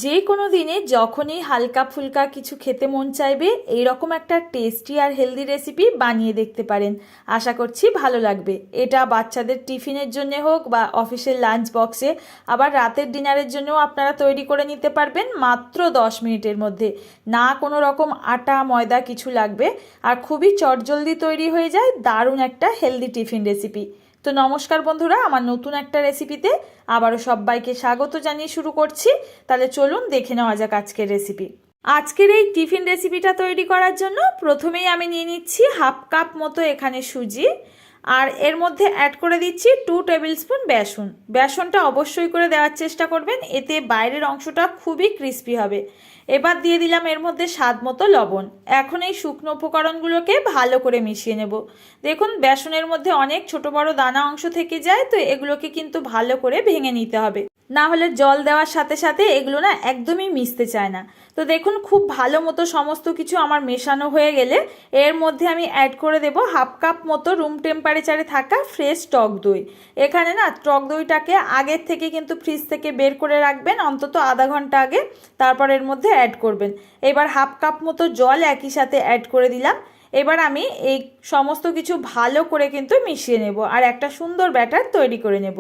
যে কোনো দিনে যখনই হালকা ফুলকা কিছু খেতে মন চাইবে এইরকম একটা টেস্টি আর হেলদি রেসিপি বানিয়ে দেখতে পারেন। আশা করছি ভালো লাগবে। এটা বাচ্চাদের টিফিনের জন্য হোক বা অফিসের লাঞ্চ বক্সে, আবার রাতের ডিনারের জন্যও আপনারা তৈরি করে নিতে পারবেন মাত্র 10 মিনিটের মধ্যে। না কোনো রকম আটা ময়দা কিছু লাগবে, আর খুবই চটজলদি তৈরি হয়ে যায় দারুণ একটা হেলদি টিফিন রেসিপি। তো নমস্কার বন্ধুরা, আমার নতুন একটা রেসিপিতে আবারও সবাইকে স্বাগত জানিয়ে শুরু করছি। তাহলে চলুন দেখে নেওয়া যাক আজকের রেসিপি। আজকের এই টিফিন রেসিপিটা তৈরি করার জন্য প্রথমেই আমি নিয়ে নিচ্ছি হাফ কাপ মতো এখানে সুজি, আর এর মধ্যে অ্যাড করে দিচ্ছি 2 টেবিল স্পুন বেসন। বেসনটা অবশ্যই করে দেওয়ার চেষ্টা করবেন, এতে বাইরের অংশটা খুবই ক্রিস্পি হবে। এবার দিয়ে দিলাম এর মধ্যে স্বাদ মতো লবণ। এখন এই শুকনো উপকরণগুলোকে ভালো করে মিশিয়ে নেব। দেখুন বেসনের মধ্যে অনেক ছোট বড় দানা অংশ থেকে যায়, তো এগুলোকে কিন্তু ভালো করে ভেঙে নিতে হবে, না হলে জল দেওয়ার সাথে সাথে এগুলো না একদমই মিশতে চায় না। তো দেখুন খুব ভালো মতো সমস্ত কিছু আমার মেশানো হয়ে গেলে এর মধ্যে আমি অ্যাড করে দেব হাফ কাপ মতো রুম টেম্পারেচারে থাকা ফ্রেশ টক দই। এখানে না টক দইটাকে আগের থেকে কিন্তু ফ্রিজ থেকে বের করে রাখবেন অন্তত আধা ঘন্টা আগে, তারপর এর মধ্যে অ্যাড করবেন। এবার হাফ কাপ মতো জল একই সাথে অ্যাড করে দিলাম। এবার আমি এই সমস্ত কিছু ভালো করে কিন্তু মিশিয়ে নেব আর একটা সুন্দর ব্যাটার তৈরি করে নেব।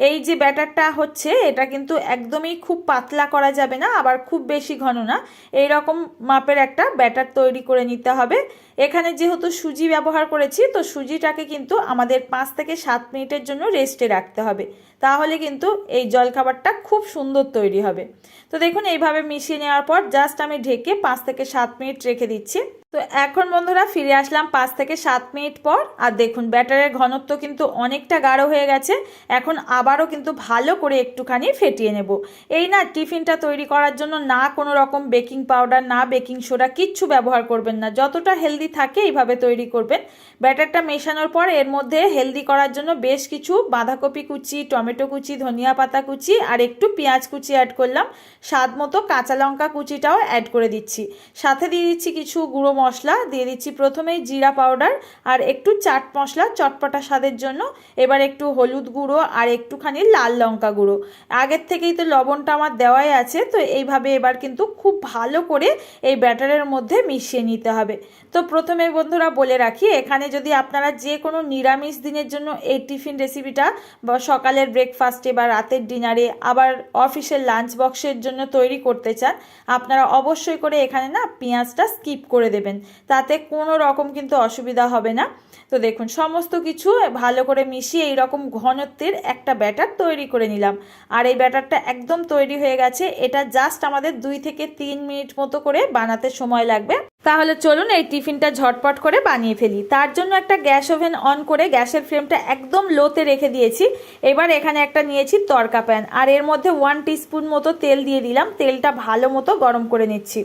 এই যে ব্যাটারটা হচ্ছে এটা কিন্তু একদমই খুব পাতলা করা যাবে না, আবার খুব বেশি ঘন না, এই রকম মাপের একটা ব্যাটার তৈরি করে নিতে হবে। এখানে যেহেতু সুজি ব্যবহার করেছি, তো সুজিটাকে কিন্তু আমাদের 5 থেকে 7 মিনিটের জন্য রেস্টে রাখতে হবে, তাহলে কিন্তু এই জলখাবারটা খুব সুন্দর তৈরি হবে। তো দেখুন এইভাবে মিশিয়ে নেওয়ার পর জাস্ট আমি ঢেকে 5 থেকে 7 মিনিট রেখে দিচ্ছি। তো এখন বন্ধুরা ফিরে আসলাম 5 থেকে 7 মিনিট পর, আর দেখুন ব্যাটারের ঘনত্ব কিন্তু অনেকটা গাঢ় হয়ে গেছে। এখন আবারও কিন্তু ভালো করে একটুখানি ফেটিয়ে নেব। এই না টিফিনটা তৈরি করার জন্য না কোনো রকম বেকিং পাউডার না বেকিং সোডা কিচ্ছু ব্যবহার করবেন না, যতটা হেলদি থাকে এইভাবে তৈরি করবেন। ব্যাটারটা মেশানোর পর এর মধ্যে হেলদি করার জন্য বেশ কিছু বাঁধাকপি কুচি, টমেটো কুচি, ধনিয়া পাতা কুচি আর একটু পেঁয়াজ কুচি অ্যাড করলাম। স্বাদ মতো কাঁচা লঙ্কা কুচিটাও অ্যাড করে দিচ্ছি। সাথে দিয়ে দিচ্ছি কিছু গুঁড়ো মশলা, দিয়ে দিচ্ছি প্রথমেই জিরা পাউডার আর একটু চাট মশলা চটপটা স্বাদের জন্য। এবার একটু হলুদ গুঁড়ো আর একটুখানি লাল লঙ্কা গুঁড়ো। আগের থেকেই তো লবণটা আমার দেওয়াই আছে, তো এইভাবে এবার কিন্তু খুব ভালো করে এই ব্যাটারের মধ্যে মিশিয়ে নিতে হবে। তো প্রথমে বন্ধুরা বলে রাখি, এখানে যদি আপনারা যে কোনো নিরামিষ দিনের জন্য এই টিফিন রেসিপিটা বা সকালের ব্রেকফাস্টে বা রাতের ডিনারে আবার অফিসের লাঞ্চ বক্সের জন্য তৈরি করতে চান, আপনারা অবশ্যই করে এখানে না পেঁয়াজটা স্কিপ করে দেবেন, তাতে কোনো রকম কিন্তু অসুবিধা হবে না। তো দেখুন সমস্ত কিছু ভালো করে মিশিয়ে এইরকম ঘনত্বের একটা ব্যাটার তৈরি করে নিলাম, আর এই ব্যাটারটা একদম তৈরি হয়ে গেছে। এটা জাস্ট আমাদের 2 থেকে 3 মিনিট মতো করে বানাতে সময় লাগবে। তাহলে চলুন এই টিফিনটা ঝটপট করে বানিয়ে ফেলি। তার জন্য একটা গ্যাস ওভেন অন করে গ্যাসের ফ্লেমটা একদম লোতে রেখে দিয়েছি। এবার এখানে একটা নিয়েছি তড়কা প্যান, আর এর মধ্যে 1 টিস্পুন মতো তেল দিয়ে দিলাম। তেলটা ভালো মতো গরম করে নিচ্ছি।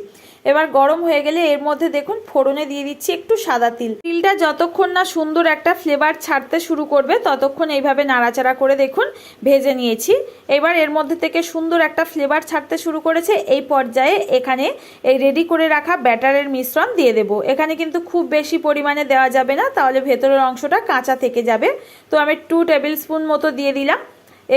এবার গরম হয়ে গেলে এর মধ্যে দেখুন ফোড়নে দিয়ে দিচ্ছি একটু সাদা তিল। তিলটা যতক্ষণ না সুন্দর একটা ফ্লেভার ছাড়তে শুরু করবে ততক্ষণ এইভাবে নাড়াচাড়া করে দেখুন ভেজে নিয়েছি। এবার এর মধ্যে থেকে সুন্দর একটা ফ্লেভার ছাড়তে শুরু করেছে। এই পর্যায়ে এখানে এই রেডি করে রাখা ব্যাটারের মিশ্রণ দিয়ে দেব। এখানে কিন্তু খুব বেশি পরিমাণে দেওয়া যাবে না, তাহলে ভেতরের অংশটা কাঁচা থেকে যাবে। তো আমি 2 টেবিল স্পুন মতো দিয়ে দিলাম।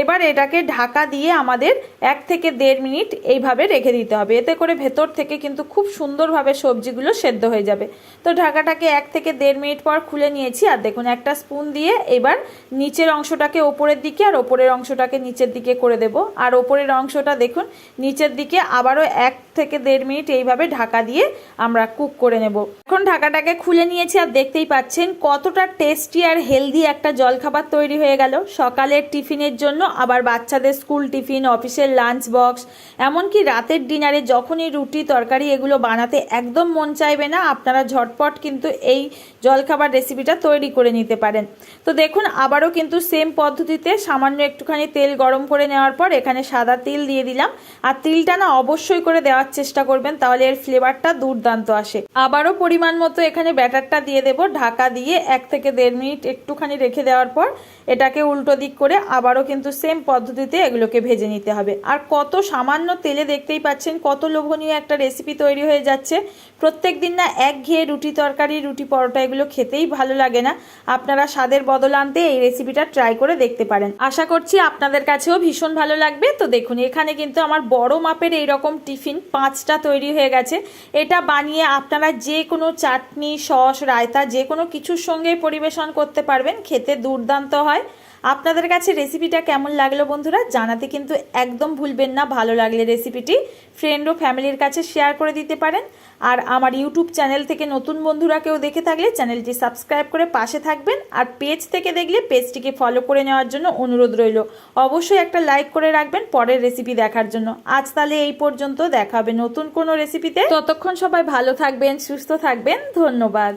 এবার এটাকে ঢাকা দিয়ে আমাদের 1 থেকে 1.5 মিনিট এইভাবে রেখে দিতে হবে, এতে করে ভেতর থেকে কিন্তু খুব সুন্দরভাবে সবজিগুলো সেদ্ধ হয়ে যাবে। তো ঢাকাটাকে 1 থেকে 1.5 মিনিট পর খুলে নিয়েছি, আর দেখুন একটা স্পুন দিয়ে এবার নিচের অংশটাকে ওপরের দিকে আর ওপরের অংশটাকে নিচের দিকে করে দেব, আর ওপরের অংশটা দেখুন নিচের দিকে আবারও 1 থেকে 1.5 মিনিট এইভাবে ঢাকা দিয়ে আমরা কুক করে নেব। এখন ঢাকাটাকে খুলে নিয়েছি, আর দেখতেই পাচ্ছেন কতটা টেস্টি আর হেলদি একটা জলখাবার তৈরি হয়ে গেল সকালের টিফিনের জন্য, আবার বাচ্চাদের স্কুল টিফিন, অফিসের লাঞ্চ বক্স, এমনকি রাতের ডিনারে যখনই রুটি তরকারি এগুলো বানাতে একদম মন চাইবে না, আপনারা ঝটপট কিন্তু এই জলখাবার রেসিপিটা তৈরি করে নিতে পারেন। তো দেখুন আবারও কিন্তু সেম পদ্ধতিতে সামান্য একটুখানি তেল গরম করে নেওয়ার পর এখানে সাদা তিল দিয়ে দিলাম, আর তিলটা না অবশ্যই করে দেওয়ার চেষ্টা করবেন, তাহলে এর ফ্লেভারটা দুর্দান্ত আসে। আবারও পরিমাণ মতো এখানে ব্যাটারটা দিয়ে দেব। ঢাকা দিয়ে 1 থেকে 1.5 মিনিট একটুখানি রেখে দেওয়ার পর এটাকে উল্টো দিক করে আবারও কিন্তু কিন্তু সেম পদ্ধতিতে এগুলোকে ভেজে নিতে হবে। আর কত সামান্য তেলে দেখতেই পাচ্ছেন কত লোভনীয় একটা রেসিপি তৈরি হয়ে যাচ্ছে। প্রত্যেক দিন না একঘেয়ে রুটি তরকারি রুটি পরোটা এগুলো খেতেই ভালো লাগে না, আপনারা স্বাদের বদল আনতে এই রেসিপিটা ট্রাই করে দেখতে পারেন। আশা করছি আপনাদের কাছেও ভীষণ ভালো লাগবে। তো দেখুন এখানে কিন্তু আমার বড় মাপের এইরকম টিফিন 5টা তৈরি হয়ে গেছে। এটা বানিয়ে আপনারা যে কোনো চাটনি সস রায়তা যে কোনো কিছুর সঙ্গে পরিবেশন করতে পারবেন, খেতে দুর্দান্ত হয়। আপনাদের কাছে রেসিপিটা কেমন লাগলো বন্ধুরা জানাতে কিন্তু একদম ভুলবেন না। ভালো লাগলে রেসিপিটি ফ্রেন্ড ও ফ্যামিলির কাছে শেয়ার করে দিতে পারেন। আর আমার ইউটিউব চ্যানেল থেকে নতুন বন্ধুরা কেউ দেখে থাকলে চ্যানেলটি সাবস্ক্রাইব করে পাশে থাকবেন। আর পেজ থেকে দেখলে পেজটিকে ফলো করে নেওয়ার জন্য অনুরোধ রইল। অবশ্যই একটা লাইক করে রাখবেন পরের রেসিপি দেখার জন্য। আজ তাহলে এই পর্যন্ত, দেখা হবে নতুন কোনো রেসিপিতে। ততক্ষণ সবাই ভালো থাকবেন, সুস্থ থাকবেন। ধন্যবাদ।